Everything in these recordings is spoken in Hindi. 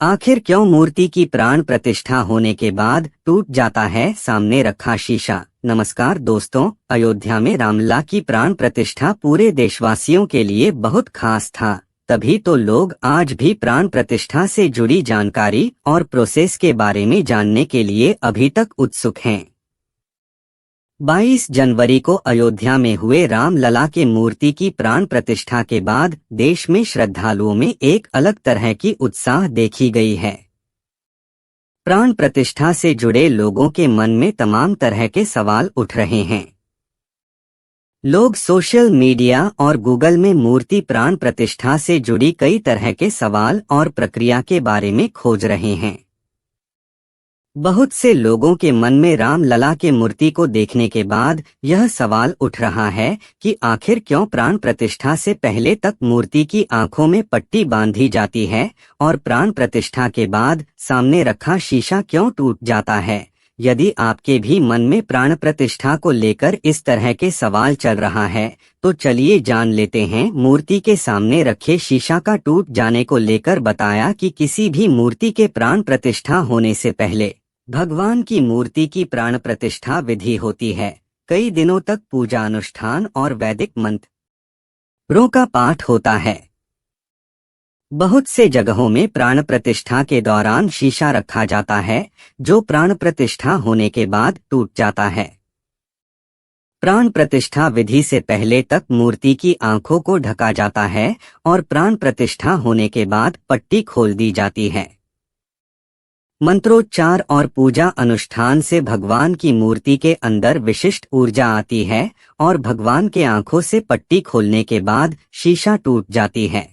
आखिर क्यों मूर्ति की प्राण प्रतिष्ठा होने के बाद टूट जाता है सामने रखा शीशा। नमस्कार दोस्तों, अयोध्या में रामलला की प्राण प्रतिष्ठा पूरे देशवासियों के लिए बहुत खास था। तभी तो लोग आज भी प्राण प्रतिष्ठा से जुड़ी जानकारी और प्रोसेस के बारे में जानने के लिए अभी तक उत्सुक हैं। 22 जनवरी को अयोध्या में हुए रामलला के मूर्ति की प्राण प्रतिष्ठा के बाद देश में श्रद्धालुओं में एक अलग तरह की उत्साह देखी गई है। प्राण प्रतिष्ठा से जुड़े लोगों के मन में तमाम तरह के सवाल उठ रहे हैं। लोग सोशल मीडिया और गूगल में मूर्ति प्राण प्रतिष्ठा से जुड़ी कई तरह के सवाल और प्रक्रिया के बारे में खोज रहे हैं। बहुत से लोगों के मन में रामलला के मूर्ति को देखने के बाद यह सवाल उठ रहा है कि आखिर क्यों प्राण प्रतिष्ठा से पहले तक मूर्ति की आंखों में पट्टी बांधी जाती है और प्राण प्रतिष्ठा के बाद सामने रखा शीशा क्यों टूट जाता है। यदि आपके भी मन में प्राण प्रतिष्ठा को लेकर इस तरह के सवाल चल रहा है तो चलिए जान लेते हैं। मूर्ति के सामने रखे शीशा का टूट जाने को लेकर बताया कि किसी भी मूर्ति के प्राण प्रतिष्ठा होने से पहले भगवान की मूर्ति की प्राण प्रतिष्ठा विधि होती है। कई दिनों तक पूजा अनुष्ठान और वैदिक मंत्रों का पाठ होता है। बहुत से जगहों में प्राण प्रतिष्ठा के दौरान शीशा रखा जाता है जो प्राण प्रतिष्ठा होने के बाद टूट जाता है। प्राण प्रतिष्ठा विधि से पहले तक मूर्ति की आंखों को ढका जाता है और प्राण प्रतिष्ठा होने के बाद पट्टी खोल दी जाती है। मंत्रोच्चार और पूजा अनुष्ठान से भगवान की मूर्ति के अंदर विशिष्ट ऊर्जा आती है और भगवान के आंखों से पट्टी खोलने के बाद शीशा टूट जाती है।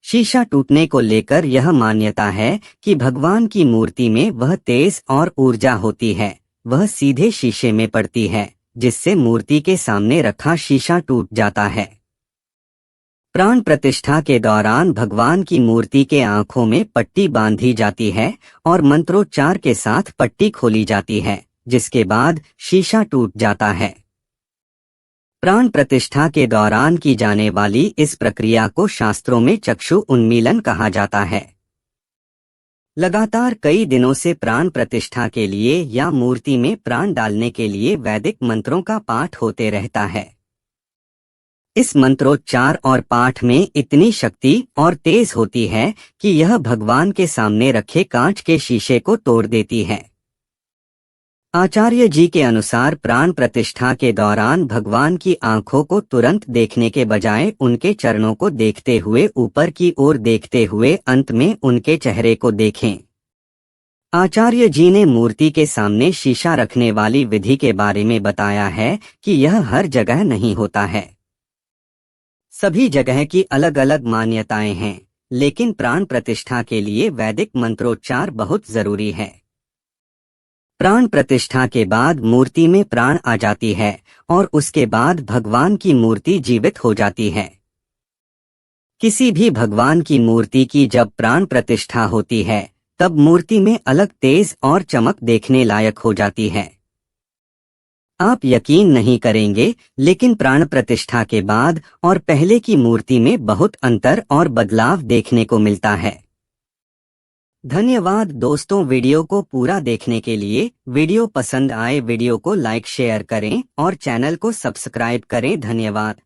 शीशा टूटने को लेकर यह मान्यता है कि भगवान की मूर्ति में वह तेज और ऊर्जा होती है, वह सीधे शीशे में पड़ती है जिससे मूर्ति के सामने रखा शीशा टूट जाता है। प्राण प्रतिष्ठा के दौरान भगवान की मूर्ति के आंखों में पट्टी बांधी जाती है और मंत्रोच्चार के साथ पट्टी खोली जाती है जिसके बाद शीशा टूट जाता है। प्राण प्रतिष्ठा के दौरान की जाने वाली इस प्रक्रिया को शास्त्रों में चक्षु उन्मीलन कहा जाता है। लगातार कई दिनों से प्राण प्रतिष्ठा के लिए या मूर्ति में प्राण डालने के लिए वैदिक मंत्रों का पाठ होते रहता है। इस मंत्रोच्चार और पाठ में इतनी शक्ति और तेज होती है कि यह भगवान के सामने रखे कांच के शीशे को तोड़ देती है। आचार्य जी के अनुसार प्राण प्रतिष्ठा के दौरान भगवान की आंखों को तुरंत देखने के बजाय उनके चरणों को देखते हुए ऊपर की ओर देखते हुए अंत में उनके चेहरे को देखें। आचार्य जी ने मूर्ति के सामने शीशा रखने वाली विधि के बारे में बताया है कि यह हर जगह नहीं होता है। सभी जगह की अलग अलग मान्यताएं हैं, लेकिन प्राण प्रतिष्ठा के लिए वैदिक मंत्रोच्चार बहुत जरूरी है। प्राण प्रतिष्ठा के बाद मूर्ति में प्राण आ जाती है और उसके बाद भगवान की मूर्ति जीवित हो जाती है। किसी भी भगवान की मूर्ति की जब प्राण प्रतिष्ठा होती है तब मूर्ति में अलग तेज और चमक देखने लायक हो जाती है। आप यकीन नहीं करेंगे, लेकिन प्राण प्रतिष्ठा के बाद और पहले की मूर्ति में बहुत अंतर और बदलाव देखने को मिलता है। धन्यवाद दोस्तों, वीडियो को पूरा देखने के लिए। वीडियो पसंद आए वीडियो को लाइक शेयर करें और चैनल को सब्सक्राइब करें। धन्यवाद।